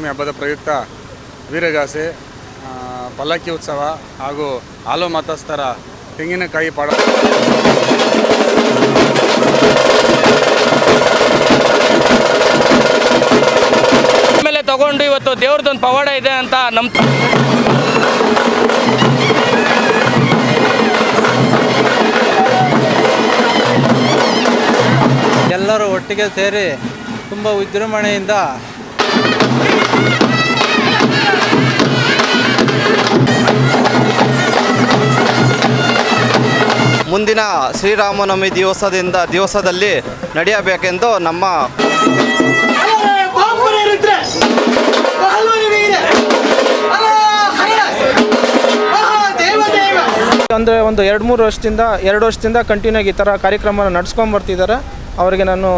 ಹಬ್ಬದ ಪ್ರಯುಕ್ತ ವೀರಗಾಸೆ ಪಲ್ಲಕ್ಕಿ ಉತ್ಸವ ಹಾಗೂ ಹಾಲು ಮತಸ್ಥರ ತೆಂಗಿನಕಾಯಿ ಪಾಡ ಆಮೇಲೆ ತಗೊಂಡು ಇವತ್ತು ದೇವ್ರದೊಂದು ಪವಾಡ ಇದೆ ಅಂತ ಎಲ್ಲರೂ ಒಟ್ಟಿಗೆ ಸೇರಿ ತುಂಬ ವಿಜೃಂಭಣೆಯಿಂದ ಮುಂದಿನ ಶ್ರೀರಾಮನವಮಿ ದಿವಸದಲ್ಲಿ ನಡೆಯಬೇಕೆಂದು ನಮ್ಮ ಅಂದರೆ ಒಂದು 2 ವರ್ಷದಿಂದ ಕಂಟಿನ್ಯೂ ಆಗಿ ಈ ಥರ ಕಾರ್ಯಕ್ರಮ ನಡೆಸ್ಕೊಂಡು ಬರ್ತಿದ್ದಾರೆ. ಅವರಿಗೆ ನಾನು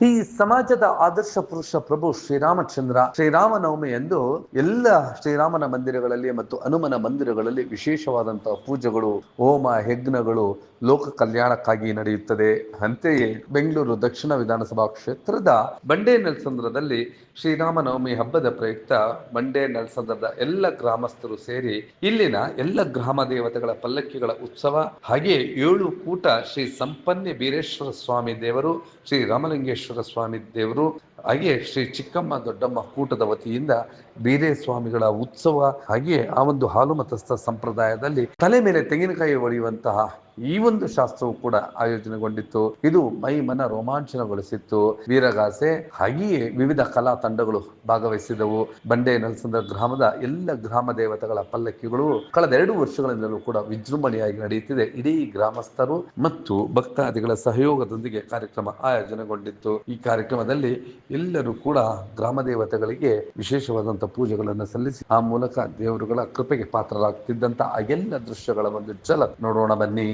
ಈ ಸಮಾಜದ ಆದರ್ಶ ಪುರುಷ ಪ್ರಭು ಶ್ರೀರಾಮನವಮಿ ಎಂದು ಎಲ್ಲ ಶ್ರೀರಾಮನ ಮಂದಿರಗಳಲ್ಲಿ ಮತ್ತು ಹನುಮನ ಮಂದಿರಗಳಲ್ಲಿ ವಿಶೇಷವಾದಂತಹ ಪೂಜೆಗಳು, ಹೋಮ ಯಜ್ಞಗಳು ಲೋಕ ಕಲ್ಯಾಣಕ್ಕಾಗಿ ನಡೆಯುತ್ತದೆ. ಅಂತೆಯೇ ಬೆಂಗಳೂರು ದಕ್ಷಿಣ ವಿಧಾನಸಭಾ ಕ್ಷೇತ್ರದ ಬಂಡೆ ನೆಲಸಂದ್ರದಲ್ಲಿ ಶ್ರೀರಾಮನವಮಿ ಹಬ್ಬದ ಪ್ರಯುಕ್ತ ಬಂಡೆ ನೆಲಸಂದ್ರದ ಎಲ್ಲ ಗ್ರಾಮಸ್ಥರು ಸೇರಿ ಇಲ್ಲಿನ ಎಲ್ಲ ಗ್ರಾಮ ದೇವತೆಗಳ ಪಲ್ಲಕ್ಕಿಗಳ ಉತ್ಸವ, ಹಾಗೆ 7 ಕೂಟ ಶ್ರೀ ಸಂಪನ್ನೆ ಬೀರೇಶ್ವರ ಸ್ವಾಮಿ ದೇವರು, ಶ್ರೀ ರಾಮಲಿಂಗೇಶ್ವರ ಸ್ವಾಮಿ ದೇವರು, ಹಾಗೆ ಶ್ರೀ ಚಿಕ್ಕಮ್ಮ ದೊಡ್ಡಮ್ಮ ಕೂಟದ ವತಿಯಿಂದ ಬೀರೇ ಸ್ವಾಮಿಗಳ ಉತ್ಸವ, ಹಾಗೆ ಆ ಒಂದು ಹಾಲು ಮತಸ್ಥ ಸಂಪ್ರದಾಯದಲ್ಲಿ ತಲೆ ಮೇಲೆ ತೆಂಗಿನಕಾಯಿ ಹೊಡೆಯುವಂತಹ ಈ ಒಂದು ಶಾಸ್ತ್ರವು ಕೂಡ ಆಯೋಜನೆಗೊಂಡಿತ್ತು. ಇದು ಮೈ ಮನ ರೋಮಾಂಚನಗೊಳಿಸಿತ್ತು. ವೀರಗಾಸೆ ಹಾಗೆಯೇ ವಿವಿಧ ಕಲಾ ತಂಡಗಳು ಭಾಗವಹಿಸಿದವು. ಬಂಡೆ ನೆಲಸಂದ್ರ ಗ್ರಾಮದ ಎಲ್ಲ ಗ್ರಾಮ ದೇವತೆಗಳ ಪಲ್ಲಕ್ಕಿಗಳು ಕಳೆದ 2 ವರ್ಷಗಳಿಂದಲೂ ಕೂಡ ವಿಜೃಂಭಣೆಯಾಗಿ ನಡೆಯುತ್ತಿದೆ. ಇಡೀ ಗ್ರಾಮಸ್ಥರು ಮತ್ತು ಭಕ್ತಾದಿಗಳ ಸಹಯೋಗದೊಂದಿಗೆ ಕಾರ್ಯಕ್ರಮ ಆಯೋಜನೆಗೊಂಡಿತ್ತು. ಈ ಕಾರ್ಯಕ್ರಮದಲ್ಲಿ ಎಲ್ಲರೂ ಕೂಡ ಗ್ರಾಮ ದೇವತೆಗಳಿಗೆ ವಿಶೇಷವಾದಂತಹ ಪೂಜೆಗಳನ್ನು ಸಲ್ಲಿಸಿ ಆ ಮೂಲಕ ದೇವರುಗಳ ಕೃಪೆಗೆ ಪಾತ್ರರಾಗ್ತಿದ್ದಂತ ಆ ಎಲ್ಲ ದೃಶ್ಯಗಳ ಒಂದು ಝಲಕ್ ನೋಡೋಣ ಬನ್ನಿ.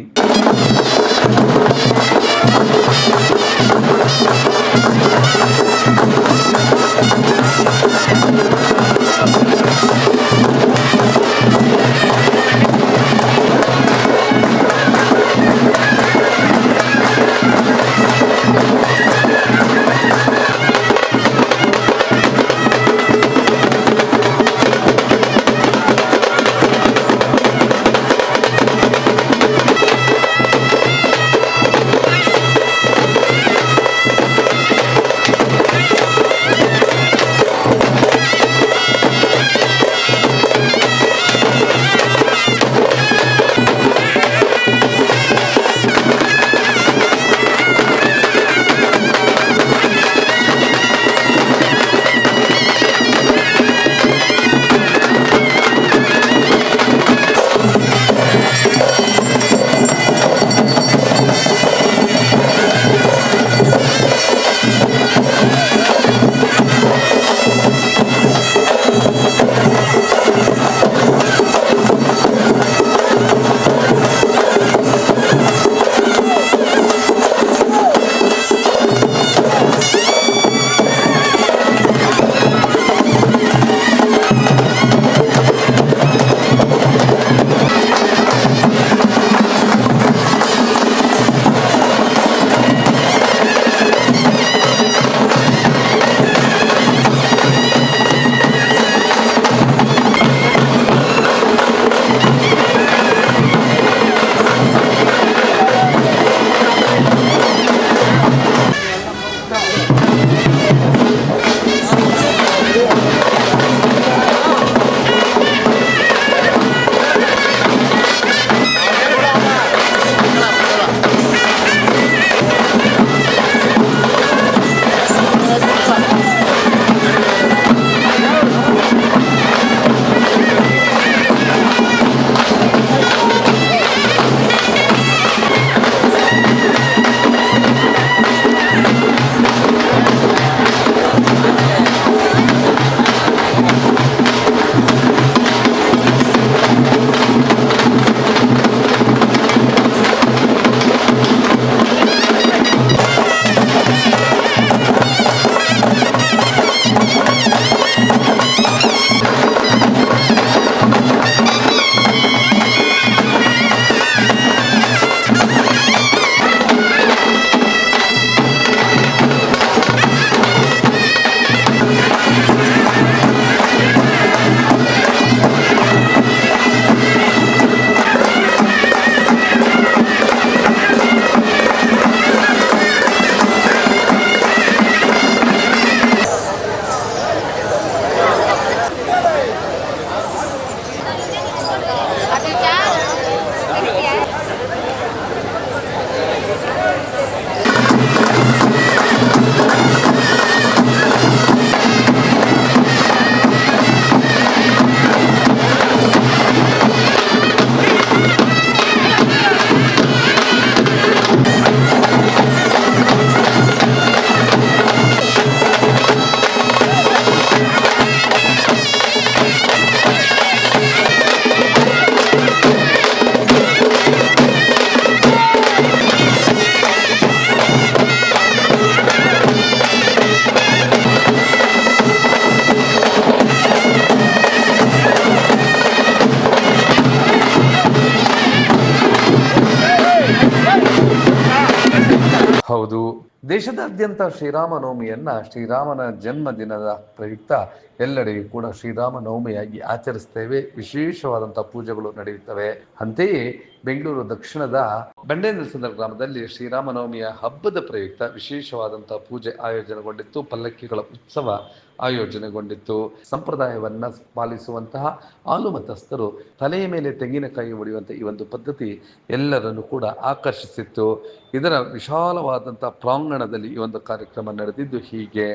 ಹೌದು, ದೇಶದಾದ್ಯಂತ ಶ್ರೀರಾಮನವಮಿಯನ್ನ ಶ್ರೀರಾಮನ ಜನ್ಮದಿನದ ಪ್ರಯುಕ್ತ ಎಲ್ಲೆಡೆಯೂ ಕೂಡ ಶ್ರೀರಾಮನವಮಿಯಾಗಿ ಆಚರಿಸ್ತೇವೆ. ವಿಶೇಷವಾದಂತಹ ಪೂಜೆಗಳು ನಡೆಯುತ್ತವೆ. ಅಂತೆಯೇ ಬೆಂಗಳೂರು ದಕ್ಷಿಣದ ಬಂಡೇನರಸಂದ್ರ ಗ್ರಾಮದಲ್ಲಿ ಶ್ರೀರಾಮನವಮಿಯ ಹಬ್ಬದ ಪ್ರಯುಕ್ತ ವಿಶೇಷವಾದಂತಹ ಪೂಜೆ ಆಯೋಜನೆಗೊಂಡಿತ್ತು. ಪಲ್ಲಕ್ಕಿಗಳ ಉತ್ಸವ ಆಯೋಜನೆಗೊಂಡಿತ್ತು. ಸಂಪ್ರದಾಯವನ್ನ ಪಾಲಿಸುವಂತಹ ಹಾಲು ಮತಸ್ಥರು ತಲೆಯ ಮೇಲೆ ತೆಂಗಿನಕಾಯಿ ಹೊಡೆಯುವಂಥ ಈ ಒಂದು ಪದ್ಧತಿ ಎಲ್ಲರನ್ನು ಕೂಡ ಆಕರ್ಷಿಸಿತ್ತು. ಇದರ ವಿಶಾಲವಾದಂತಹ ಪ್ರಾಂಗಣದಲ್ಲಿ ಈ ಒಂದು ಕಾರ್ಯಕ್ರಮ ನಡೆದಿದ್ದು ಹೀಗೆ.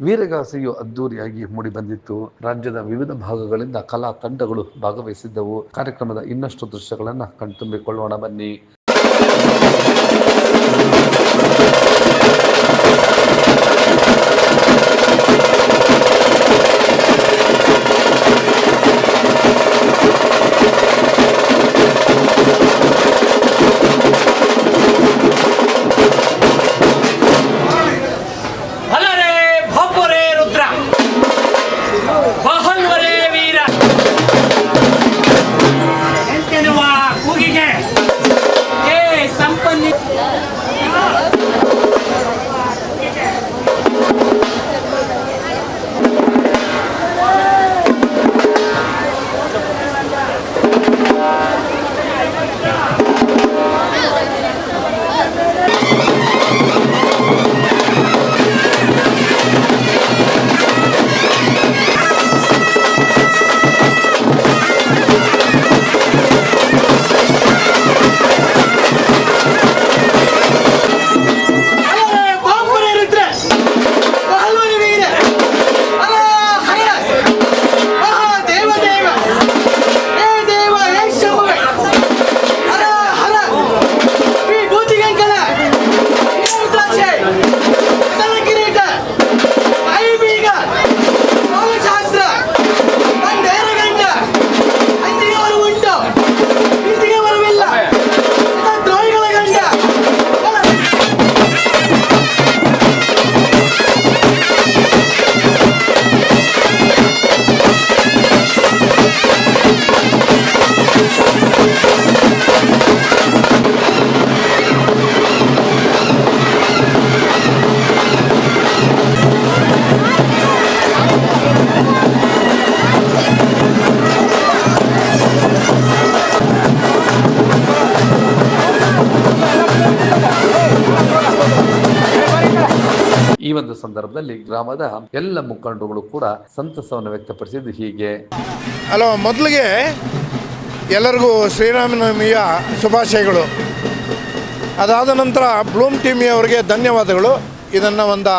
ವೀರಗಾಸೆಯು ಅದ್ದೂರಿಯಾಗಿ ಮೂಡಿಬಂದಿತ್ತು. ರಾಜ್ಯದ ವಿವಿಧ ಭಾಗಗಳಿಂದ ಕಲಾ ತಂಡಗಳು ಭಾಗವಹಿಸಿದ್ದವು. ಕಾರ್ಯಕ್ರಮದ ಇನ್ನಷ್ಟು ದೃಶ್ಯಗಳನ್ನು ಕಣ್ತುಂಬಿಕೊಳ್ಳೋಣ ಬನ್ನಿ. ಈ ಒಂದು ಸಂದರ್ಭದಲ್ಲಿ ಗ್ರಾಮದ ಎಲ್ಲ ಮುಖಂಡರುಗಳು ಕೂಡ ಸಂತಸವನ್ನು ವ್ಯಕ್ತಪಡಿಸಿದ್ದು ಹೀಗೆ. ಹಲೋ, ಮೊದಲಿಗೆ ಎಲ್ಲರಿಗೂ ಶ್ರೀರಾಮನವಮಿಯ ಶುಭಾಶಯಗಳು. ಅದಾದ ನಂತರ ಬ್ಲೂಮ್ ಟಿವಿಯವರಿಗೆ ಧನ್ಯವಾದಗಳು. ಇದನ್ನು ಒಂದು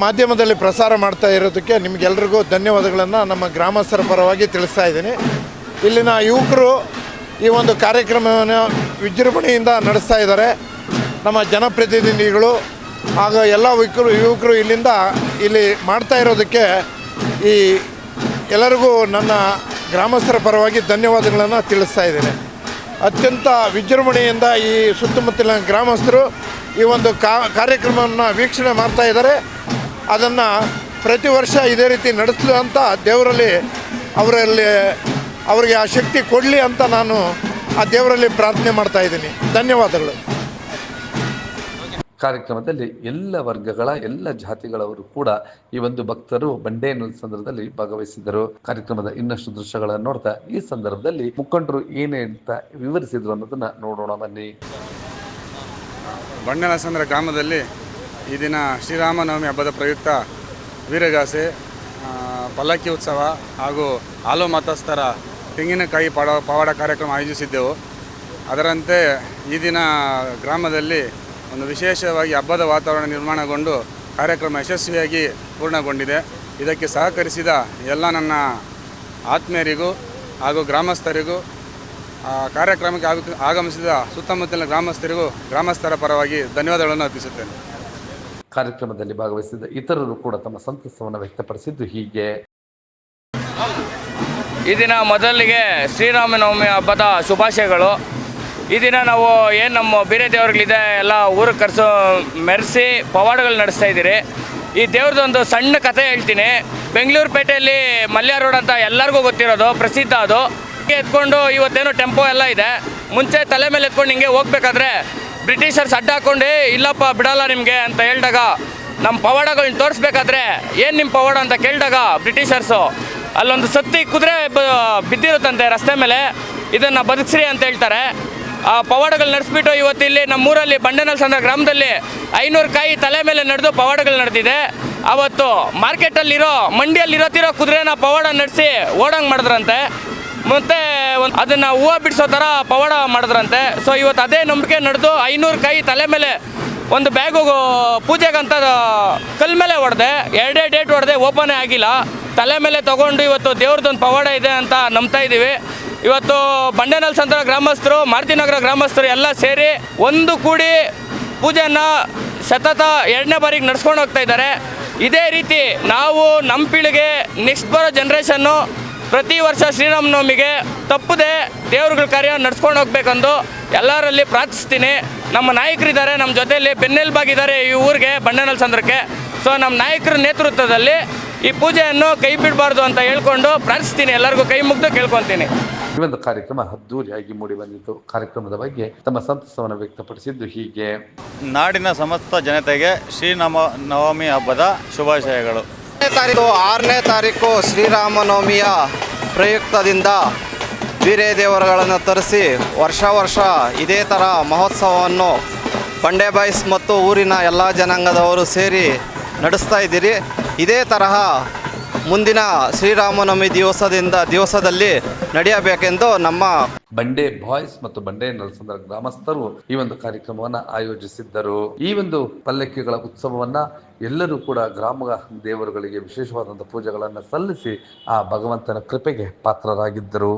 ಮಾಧ್ಯಮದಲ್ಲಿ ಪ್ರಸಾರ ಮಾಡ್ತಾ ಇರೋದಕ್ಕೆ ನಿಮಗೆಲ್ಲರಿಗೂ ಧನ್ಯವಾದಗಳನ್ನು ನಮ್ಮ ಗ್ರಾಮಸ್ಥರ ಪರವಾಗಿ ತಿಳಿಸ್ತಾ ಇದ್ದೀನಿ. ಇಲ್ಲಿನ ಯುವಕರು ಈ ಒಂದು ಕಾರ್ಯಕ್ರಮವನ್ನು ವಿಜೃಂಭಣೆಯಿಂದ ನಡೆಸ್ತಾ ಇದ್ದಾರೆ. ನಮ್ಮ ಜನಪ್ರತಿನಿಧಿಗಳು ಹಾಗೂ ಎಲ್ಲ ಯುವಕರು ಇಲ್ಲಿ ಮಾಡ್ತಾ ಇರೋದಕ್ಕೆ ಈ ಎಲ್ಲರಿಗೂ ನನ್ನ ಗ್ರಾಮಸ್ಥರ ಪರವಾಗಿ ಧನ್ಯವಾದಗಳನ್ನು ತಿಳಿಸ್ತಾ ಇದ್ದೇನೆ. ಅತ್ಯಂತ ವಿಜೃಂಭಣೆಯಿಂದ ಈ ಸುತ್ತಮುತ್ತಲಿನ ಗ್ರಾಮಸ್ಥರು ಈ ಒಂದು ಕಾರ್ಯಕ್ರಮವನ್ನು ವೀಕ್ಷಣೆ ಮಾಡ್ತಾ ಇದ್ದಾರೆ. ಅದನ್ನು ಪ್ರತಿ ವರ್ಷ ಇದೇ ರೀತಿ ನಡೆಸಲು ಅಂತ ದೇವರಲ್ಲಿ ಅವರಿಗೆ ಆ ಶಕ್ತಿ ಕೊಡಲಿ ಅಂತ ನಾನು ಆ ದೇವರಲ್ಲಿ ಪ್ರಾರ್ಥನೆ ಮಾಡ್ತಾ ಇದ್ದೀನಿ. ಧನ್ಯವಾದಗಳು. ಕಾರ್ಯಕ್ರಮದಲ್ಲಿ ಎಲ್ಲ ವರ್ಗಗಳ ಎಲ್ಲ ಜಾತಿಗಳವರು ಕೂಡ ಈ ಒಂದು ಭಕ್ತರು ಬಂಡೇನರಸಂದ್ರದಲ್ಲಿ ಭಾಗವಹಿಸಿದ್ದರು. ಕಾರ್ಯಕ್ರಮದ ಇನ್ನಷ್ಟು ದೃಶ್ಯಗಳನ್ನು ನೋಡ್ತಾ ಈ ಸಂದರ್ಭದಲ್ಲಿ ಮುಖಂಡರು ಏನೇ ಅಂತ ವಿವರಿಸಿದ್ರು ಅನ್ನೋದನ್ನ ನೋಡೋಣ ಬನ್ನಿ. ಬಂಡೇನರಸಂದ್ರ ಗ್ರಾಮದಲ್ಲಿ ಈ ದಿನ ಶ್ರೀರಾಮನವಮಿ ಹಬ್ಬದ ಪ್ರಯುಕ್ತ ವೀರಗಾಸೆ, ಪಲ್ಲಕ್ಕಿ ಉತ್ಸವ ಹಾಗೂ ಹಾಲು ಮತಸ್ಥರ ತೆಂಗಿನಕಾಯಿ ಪವಾಡ ಕಾರ್ಯಕ್ರಮ ಆಯೋಜಿಸಿದ್ದೆವು. ಅದರಂತೆ ಈ ದಿನ ಗ್ರಾಮದಲ್ಲಿ ಒಂದು ವಿಶೇಷವಾಗಿ ಹಬ್ಬದ ವಾತಾವರಣ ನಿರ್ಮಾಣಗೊಂಡು ಕಾರ್ಯಕ್ರಮ ಯಶಸ್ವಿಯಾಗಿ ಪೂರ್ಣಗೊಂಡಿದೆ. ಇದಕ್ಕೆ ಸಹಕರಿಸಿದ ಎಲ್ಲ ನನ್ನ ಆತ್ಮೀಯರಿಗೂ ಹಾಗೂ ಗ್ರಾಮಸ್ಥರಿಗೂ ಕಾರ್ಯಕ್ರಮಕ್ಕೆ ಆಗಮಿಸಿದ ಸುತ್ತಮುತ್ತಲಿನ ಗ್ರಾಮಸ್ಥರ ಪರವಾಗಿ ಧನ್ಯವಾದಗಳನ್ನು ಅರ್ಪಿಸುತ್ತೇನೆ. ಕಾರ್ಯಕ್ರಮದಲ್ಲಿ ಭಾಗವಹಿಸಿದ ಇತರರು ಕೂಡ ತಮ್ಮ ಸಂತಸವನ್ನು ವ್ಯಕ್ತಪಡಿಸಿದ್ದು ಹೀಗೆ. ಈ ದಿನ ಮೊದಲಿಗೆ ಶ್ರೀರಾಮನವಮಿ ಹಬ್ಬದ ಶುಭಾಶಯಗಳು. ಈ ದಿನ ನಾವು ಏನು ನಮ್ಮ ಬೇರೆ ದೇವ್ರುಗಳಿದೆ ಎಲ್ಲ ಊರಿಗೆ ಮೆರೆಸಿ ಪವಾಡಗಳು ನಡೆಸ್ತಾ ಇದ್ದೀರಿ. ಈ ದೇವ್ರದ್ದೊಂದು ಸಣ್ಣ ಕಥೆ ಹೇಳ್ತೀನಿ. ಬೆಂಗಳೂರು ಪೇಟೆಯಲ್ಲಿ ಮಲ್ಯ ರೋಡ್ ಅಂತ ಎಲ್ಲರಿಗೂ ಗೊತ್ತಿರೋದು, ಪ್ರಸಿದ್ಧ. ಅದು ಎತ್ಕೊಂಡು ಇವತ್ತೇನೋ ಟೆಂಪೋ ಎಲ್ಲ ಇದೆ. ಮುಂಚೆ ತಲೆ ಮೇಲೆ ಎತ್ಕೊಂಡು ಹಿಂಗೆ ಹೋಗ್ಬೇಕಾದ್ರೆ ಬ್ರಿಟಿಷರ್ಸ್ ಅಡ್ಡ ಹಾಕೊಂಡು ಇಲ್ಲಪ್ಪ ಬಿಡಲ್ಲ ನಿಮಗೆ ಅಂತ ಹೇಳಿದಾಗ ನಮ್ಮ ಪವಾಡಗಳನ್ನ ತೋರಿಸ್ಬೇಕಾದ್ರೆ ಏನು ನಿಮ್ಮ ಪವಾಡ ಅಂತ ಕೇಳಿದಾಗ ಬ್ರಿಟಿಷರ್ಸು ಅಲ್ಲೊಂದು ಸತ್ತಿ ಕುದುರೆ ಬಿದ್ದಿರುತ್ತಂತೆ ರಸ್ತೆ ಮೇಲೆ, ಇದನ್ನು ಬದುಕ್ಸ್ರಿ ಅಂತ ಹೇಳ್ತಾರೆ. ಆ ಪವಾಡಗಳು ನಡೆಸ್ಬಿಟ್ಟು ಇವತ್ತಿಲ್ಲಿ ನಮ್ಮೂರಲ್ಲಿ ಬಂಡೆನಲ್ಸಂದ್ರ ಗ್ರಾಮದಲ್ಲಿ 500 ಕಾಯಿ ತಲೆ ಮೇಲೆ ನಡೆದು ಪವಾಡಗಳು ನಡೆದಿದೆ. ಅವತ್ತು ಮಾರ್ಕೆಟಲ್ಲಿರೋ ಮಂಡಿಯಲ್ಲಿರೋ ಕುದುರೆನ ಪವಾಡ ನಡೆಸಿ ಓಡಂಗೆ ಮಾಡಿದ್ರಂತೆ. ಮತ್ತು ಅದನ್ನು ಹೂವು ಬಿಡಿಸೋ ಥರ ಪವಾಡ ಮಾಡಿದ್ರಂತೆ. ಸೊ ಇವತ್ತು ಅದೇ ನಂಬಿಕೆ ನಡೆದು 500 ಕಾಯಿ ತಲೆ ಮೇಲೆ ಒಂದು ಬ್ಯಾಗು ಪೂಜೆಗಂತ ಕಲ್ ಮೇಲೆ ಹೊಡೆದೆ, 2 ಡೇಟ್ ಹೊಡೆದೆ, ಓಪನೇ ಆಗಿಲ್ಲ. ತಲೆ ಮೇಲೆ ತೊಗೊಂಡು ಇವತ್ತು ದೇವ್ರದ್ದೊಂದು ಪವಾಡ ಇದೆ ಅಂತ ನಂಬ್ತಾ ಇದ್ದೀವಿ. ಇವತ್ತು ಬಂಡೆನಲ್ಸಂದ್ರ ಗ್ರಾಮಸ್ಥರು, ಮಾರುತಿನಗರ ಗ್ರಾಮಸ್ಥರು ಎಲ್ಲ ಸೇರಿ ಒಂದು ಕೂಡಿ ಪೂಜೆಯನ್ನು ಸತತ 2ನೇ ಬಾರಿಗೆ ನಡ್ಸ್ಕೊಂಡು ಹೋಗ್ತಾ ಇದ್ದಾರೆ. ಇದೇ ರೀತಿ ನಾವು ನಮ್ಮ ಪೀಳಿಗೆ ನೆಕ್ಸ್ಟ್ ಬರೋ ಜನ್ರೇಷನ್ನು ಪ್ರತಿ ವರ್ಷ ಶ್ರೀರಾಮನವಮಿಗೆ ತಪ್ಪದೆ ದೇವ್ರಗಳ ಕಾರ್ಯ ನಡ್ಸ್ಕೊಂಡು ಹೋಗ್ಬೇಕಂದು ಎಲ್ಲರಲ್ಲಿ ಪ್ರಾರ್ಥಿಸ್ತೀನಿ. ನಮ್ಮ ನಾಯಕರಿದ್ದಾರೆ, ನಮ್ಮ ಜೊತೆಯಲ್ಲಿ ಬೆನ್ನೆಲುಬಾಗಿದ್ದಾರೆ ಈ ಊರಿಗೆ, ಬಂಡೆನಲ್ಸಂದ್ರಕ್ಕೆ. ಸೊ ನಮ್ಮ ನಾಯಕರ ನೇತೃತ್ವದಲ್ಲಿ ಈ ಪೂಜೆಯನ್ನು ಕೈ ಬಿಡಬಾರ್ದು ಅಂತ ಹೇಳ್ಕೊಂಡು ಪ್ರಾರ್ಥಿಸ್ತೀನಿ. ಎಲ್ಲರಿಗೂ ಕೈ ಮುಗ್ದು ಕೇಳ್ಕೊತೀನಿ. ಈ ಒಂದು ಕಾರ್ಯಕ್ರಮ ಅದ್ದೂರಿಯಾಗಿ ಮೂಡಿ ಬಂದಿತ್ತು. ಕಾರ್ಯಕ್ರಮದ ಬಗ್ಗೆ ತಮ್ಮ ಸಂತಸವನ್ನು ವ್ಯಕ್ತಪಡಿಸಿದ್ದು ಹೀಗೆ. ನಾಡಿನ ಸಮಸ್ತ ಜನತೆಗೆ ಶ್ರೀರಾಮನವಮಿ ಹಬ್ಬದ ಶುಭಾಶಯಗಳು. 6ನೇ ತಾರೀಕು ಶ್ರೀರಾಮನವಮಿಯ ಪ್ರಯುಕ್ತದಿಂದ ವೀರೇ ದೇವರುಗಳನ್ನು ತರಿಸಿ ವರ್ಷ ಇದೇ ಥರ ಮಹೋತ್ಸವವನ್ನು ಬಂಡೆ ಬಾಯ್ಸ್ ಮತ್ತು ಊರಿನ ಎಲ್ಲ ಜನಾಂಗದವರು ಸೇರಿ ನಡೆಸ್ತಾ ಇದ್ದೀರಿ. ಇದೇ ತರಹ ಮುಂದಿನ ಶ್ರೀರಾಮನವಮಿ ದಿವಸದಲ್ಲಿ ನಡೆಯಬೇಕೆಂದು ನಮ್ಮ ಬಂಡೆ ಬಾಯ್ಸ್ ಮತ್ತು ಬಂಡೆ ನಲ್ಸಂದ್ರ ಗ್ರಾಮಸ್ಥರು ಈ ಒಂದು ಕಾರ್ಯಕ್ರಮವನ್ನು ಆಯೋಜಿಸಿದ್ದರು. ಈ ಒಂದು ಪಲ್ಲಕ್ಕಿಗಳ ಉತ್ಸವವನ್ನ ಎಲ್ಲರೂ ಕೂಡ ಗ್ರಾಮ ದೇವರುಗಳಿಗೆ ವಿಶೇಷವಾದಂತಹ ಪೂಜೆಗಳನ್ನು ಸಲ್ಲಿಸಿ ಆ ಭಗವಂತನ ಕೃಪೆಗೆ ಪಾತ್ರರಾಗಿದ್ದರು.